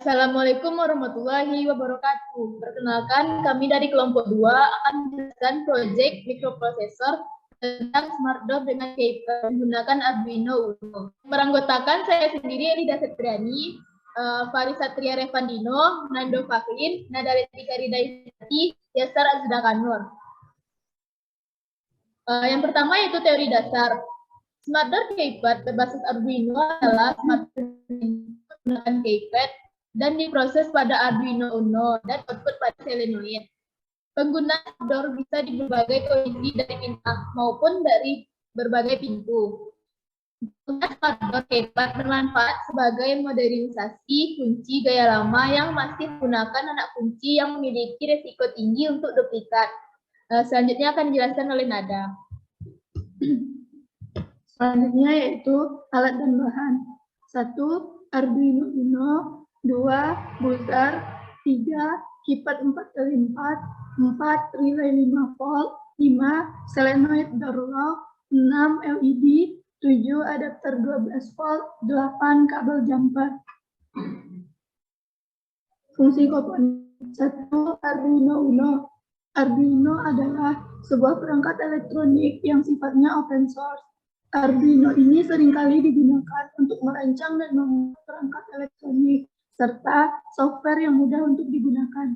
Assalamualaikum warahmatullahi wabarakatuh. Perkenalkan, kami dari kelompok 2 akan menjelaskan proyek mikroprosesor tentang smart door dengan Kuiper menggunakan Arduino Uno. Beranggotakan saya sendiri, Elida Septriani, Faris Satria Revandino, Nando Faklin, Nadaletika Ridaisati, Yasar Azdakanur. Yang pertama yaitu teori dasar. Smart door keypad berbasis Arduino adalah smart door menggunakan keypad dan diproses pada Arduino Uno dan output pada solenoid. Penggunaan door bisa di berbagai kondisi dari pintu maupun dari berbagai pintu. Smart door keypad bermanfaat sebagai modernisasi kunci gaya lama yang masih menggunakan anak kunci yang memiliki resiko tinggi untuk duplikat. Selanjutnya akan dijelaskan oleh Nada. Selanjutnya yaitu alat dan bahan. 1. Arduino Uno. 2. Buzzer. 3. Keypad 4x4. 4. Relay 5 volt. 5. Solenoid door lock. 6. LED. 7. Adapter 12 volt. 8. Kabel jumper. Fungsi komponen. 1. Arduino Uno. Arduino adalah sebuah perangkat elektronik yang sifatnya open source. Arduino ini seringkali digunakan untuk merancang dan membuat perangkat elektronik, serta software yang mudah untuk digunakan.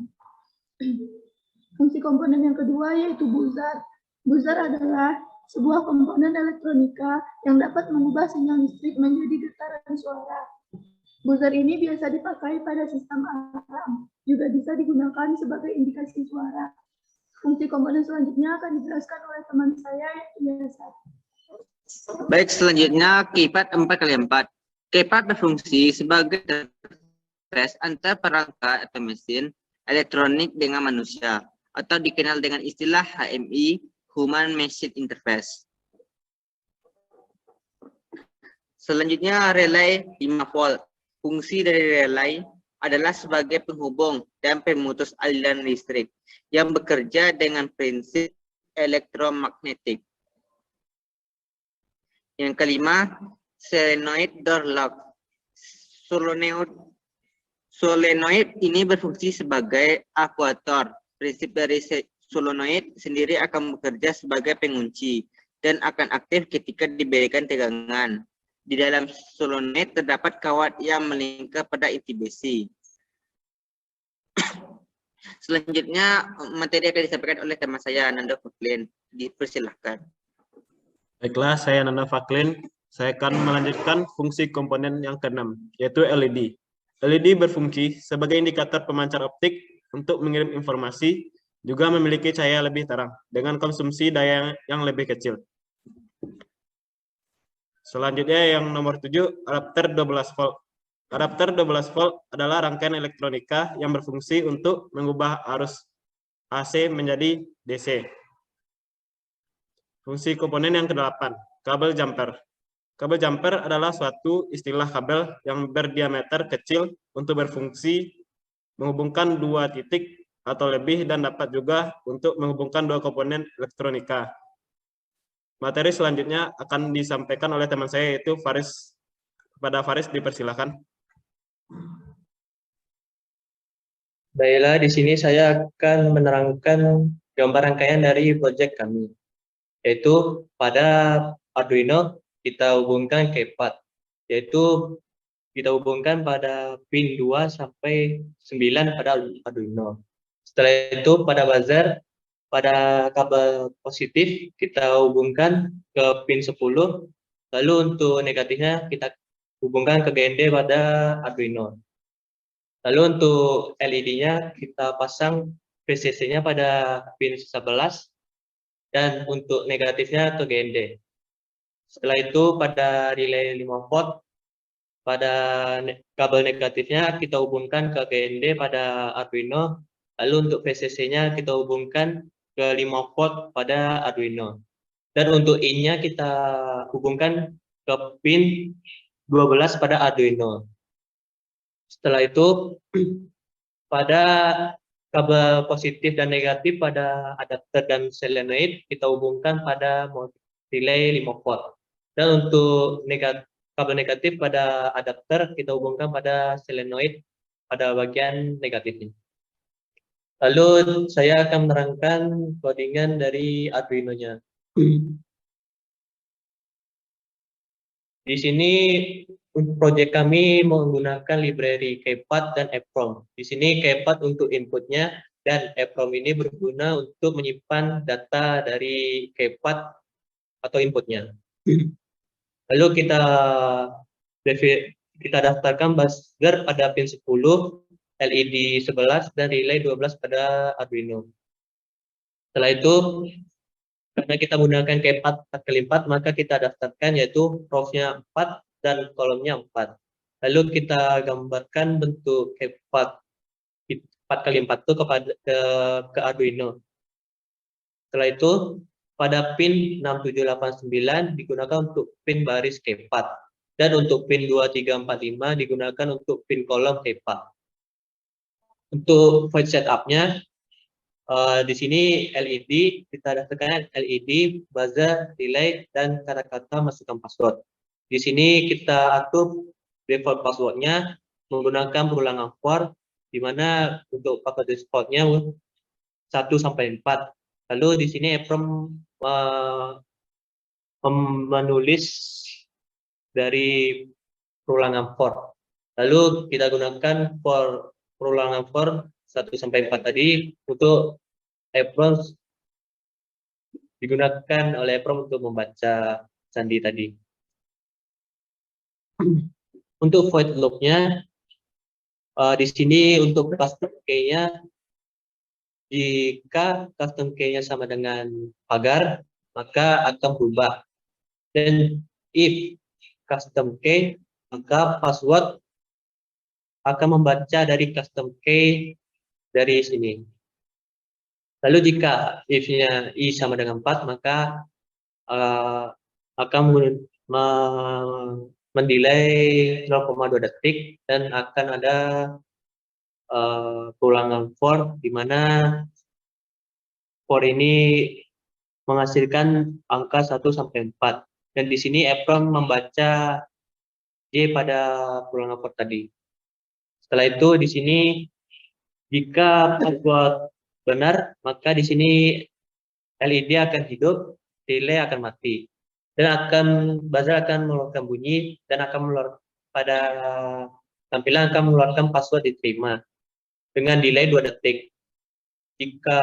Fungsi komponen yang kedua yaitu buzzer. Buzzer adalah sebuah komponen elektronika yang dapat mengubah sinyal listrik menjadi getaran suara. Buzzer ini biasa dipakai pada sistem alarm, juga bisa digunakan sebagai indikasi suara. Fungsi komponen selanjutnya akan dijelaskan oleh teman saya, yaitu Yasar. Baik, selanjutnya keypad 4x4. Keypad berfungsi sebagai interface antar perangkat atau mesin elektronik dengan manusia, atau dikenal dengan istilah HMI, Human Machine Interface. Selanjutnya relay 5 volt. Fungsi dari relay adalah sebagai penghubung dan pemutus aliran listrik yang bekerja dengan prinsip elektromagnetik. Yang kelima, solenoid door lock. Solenoid ini berfungsi sebagai akuator. Prinsip dari solenoid sendiri akan bekerja sebagai pengunci dan akan aktif ketika diberikan tegangan. Di dalam solenoid terdapat kawat yang melingkar pada inti besi. Selanjutnya, materi akan disampaikan oleh teman saya, Nando Faklin. Dipersilahkan. Baiklah, saya Nanda Faklin. Saya akan melanjutkan fungsi komponen yang ke-6, yaitu LED. LED berfungsi sebagai indikator pemancar optik untuk mengirim informasi, juga memiliki cahaya lebih terang, dengan konsumsi daya yang lebih kecil. Selanjutnya yang nomor 7, adapter 12 volt. Adapter 12 volt adalah rangkaian elektronika yang berfungsi untuk mengubah arus AC menjadi DC. Fungsi komponen yang ke-8, kabel jumper. Kabel jumper adalah suatu istilah kabel yang berdiameter kecil untuk berfungsi menghubungkan dua titik atau lebih dan dapat juga untuk menghubungkan dua komponen elektronika. Materi selanjutnya akan disampaikan oleh teman saya, yaitu Faris. Kepada Faris dipersilakan. Baiklah, di sini saya akan menerangkan gambar rangkaian dari proyek kami. Yaitu pada Arduino kita hubungkan keypad, yaitu kita hubungkan pada pin 2 sampai 9 pada Arduino. Setelah itu pada buzzer, pada kabel positif kita hubungkan ke pin 10, lalu untuk negatifnya kita hubungkan ke GND pada Arduino. Lalu untuk LED-nya kita pasang VCC-nya pada pin 11, dan untuk negatifnya ke GND. Setelah itu pada relay 5 volt, pada kabel negatifnya kita hubungkan ke GND pada Arduino, lalu untuk VCC-nya kita hubungkan ke 5 volt pada Arduino. Dan untuk in-nya kita hubungkan ke pin 12 pada Arduino. Setelah itu pada kabel positif dan negatif pada adapter dan solenoid kita hubungkan pada relay 5 volt. Dan untuk kabel negatif pada adapter kita hubungkan pada solenoid pada bagian negatifnya. Lalu saya akan menerangkan codingan dari Arduino-nya. Di sini proyek kami menggunakan library KPAT dan EPROM. Di sini KPAT untuk inputnya dan EPROM ini berguna untuk menyimpan data dari KPAT atau inputnya. Lalu kita daftarkan buzzer pada pin 10, LED 11 dan relay 12 pada Arduino. Setelah itu, karena kita menggunakan KPAT 4x4, maka kita daftarkan yaitu rownya 4 dan kolomnya 4. Lalu kita gambarkan bentuk KPAT 4x4 itu ke Arduino. Setelah itu, pada pin 6789 digunakan untuk pin baris KPAT. Dan untuk pin 2345 digunakan untuk pin kolom KPAT. Untuk void setup-nya, di sini LED, kita daftarkan LED, buzzer, relay, dan kata-kata masukkan password. Di sini kita atur default passwordnya menggunakan perulangan for, di mana untuk password defaultnya 1-4. Lalu di sini EPROM menulis dari perulangan for. Lalu kita gunakan for perulangan for 1-4 tadi untuk EPROM digunakan oleh EPROM untuk membaca sandi tadi. Untuk void loop-nya di sini untuk custom key-nya, jika custom key-nya sama dengan pagar maka akan berubah, dan if custom key maka password akan membaca dari custom key dari sini. Lalu jika if-nya i sama dengan 4 maka akan mendelay 0,2 detik dan akan ada ulangan for, di mana for ini menghasilkan angka 1-4. Dan di sini EPROM membaca J pada ulangan for tadi. Setelah itu di sini jika password benar, maka di sini LED akan hidup, relay akan mati, dan buzzer akan mengeluarkan bunyi dan akan mengeluarkan pada tampilan akan mengeluarkan password diterima dengan delay 2 detik. Jika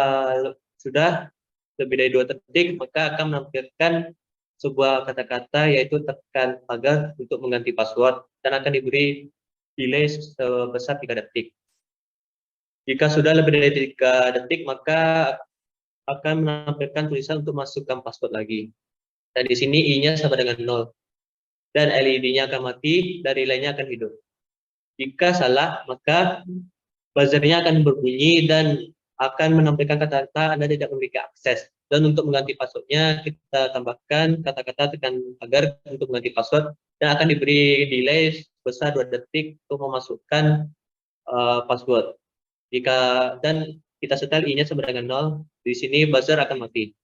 sudah lebih dari 2 detik, maka akan menampilkan sebuah kata-kata yaitu tekan pagar untuk mengganti password dan akan diberi delay sebesar 3 detik. Jika sudah lebih dari 3 detik, maka akan menampilkan tulisan untuk masukkan password lagi. Dan di sini I-nya sama dengan 0. Dan LED-nya akan mati, dan relay-nya akan hidup. Jika salah, maka buzzer-nya akan berbunyi dan akan menampilkan kata-kata Anda tidak memiliki akses. Dan untuk mengganti password-nya, kita tambahkan kata-kata tekan pagar untuk mengganti password, dan akan diberi delay sebesar 2 detik untuk memasukkan password. Dan kita setel I-nya sama dengan 0, di sini buzzer akan mati.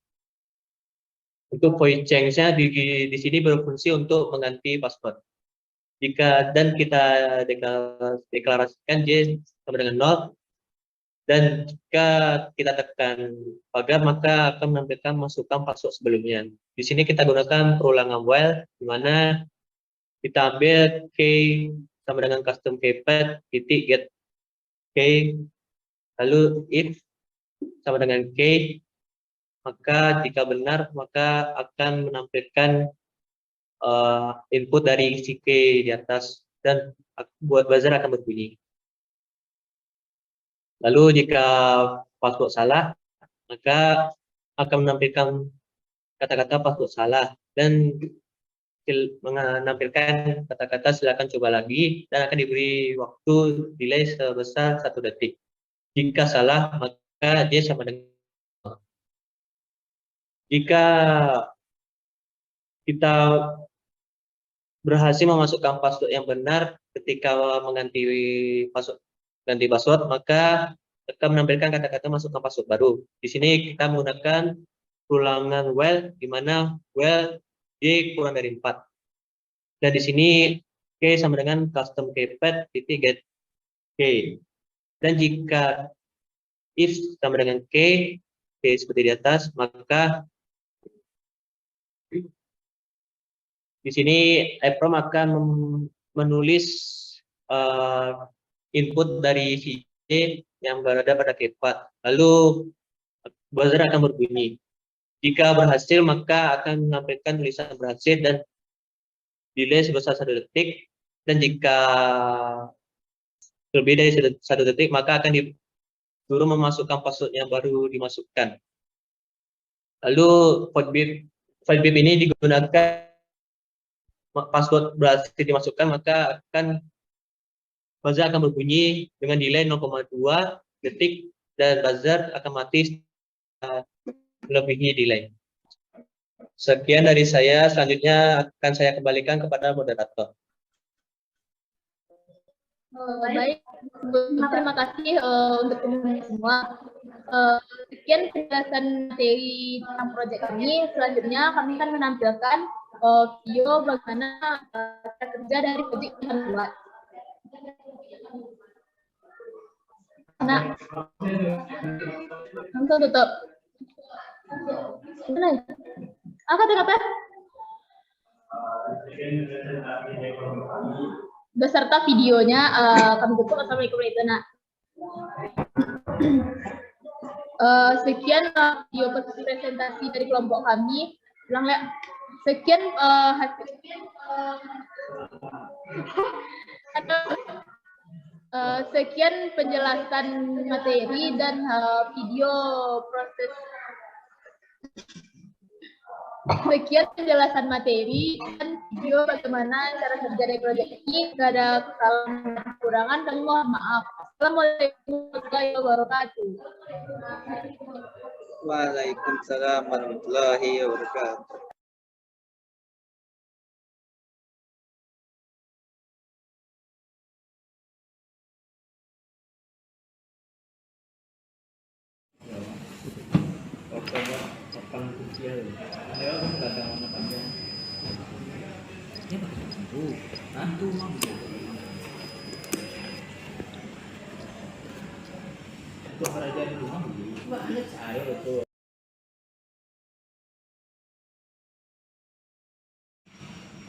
Untuk void change-nya di sini berfungsi untuk mengganti password. Dan kita deklarasikan J sama dengan 0, dan jika kita tekan pagar maka akan menampilkan masukkan password sebelumnya. Di sini kita gunakan perulangan while, di mana kita ambil key sama dengan custom keypad titik get key, lalu if sama dengan key, maka jika benar maka akan menampilkan input dari si key di atas dan buat buzzer akan berbunyi. Lalu jika password salah, maka akan menampilkan kata-kata password salah dan menampilkan kata-kata silakan coba lagi dan akan diberi waktu delay sebesar 1 detik. Jika salah, maka dia sama dengan 0. Jika kita berhasil memasukkan password yang benar ketika mengganti password, maka akan menampilkan kata-kata masukkan password baru. Di sini kita menggunakan ulangan while, di mana while J kurang dari 4. Dan di sini K sama dengan custom keypad titik get K. Dan jika if sama dengan K seperti di atas, maka di sini EEPROM akan menulis input dari VJ yang berada pada keypad. Lalu buzzer akan berbunyi. Jika berhasil, maka akan menampilkan tulisan berhasil dan delay sebesar 1 detik. Dan jika lebih dari 1 detik, maka akan disuruh memasukkan password yang baru dimasukkan. Lalu file bib ini digunakan password berhasil dimasukkan, maka buzzer akan berbunyi dengan delay 0,2 detik dan buzzer akan mati melebihi delay. Sekian dari saya, selanjutnya akan saya kembalikan kepada moderator. Baik, terima kasih untuk teman-teman semua. Sekian penjelasan materi tentang proyek kami. Selanjutnya kami akan menampilkan video bagaimana cara kerja dari proyek yang kami buat. Nah, langsung tutup. Mana? Kata-kata? Beserta videonya kami tutup. Assalamualaikum warahmatullahi wabarakatuh. Sekian video presentasi dari kelompok kami. Sekian sekian penjelasan materi dan video proses. Sekian penjelasan materi dan video bagaimana cara kerja dari proyek ini. Tidak ada kesalahan dan kekurangan, dan mohon maaf. Assalamualaikum warahmatullahi wabarakatuh. Waalaikumsalam warahmatullahi wabarakatuh.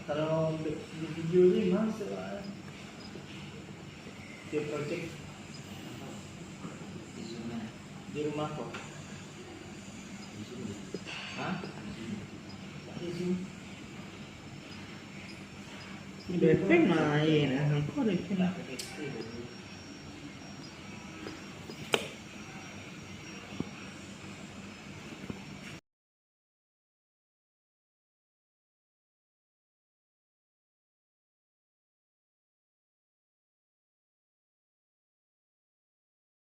Kalau di video ini masuk di project di rumah kok. Hah? Di sini. Ini BP main, aku ada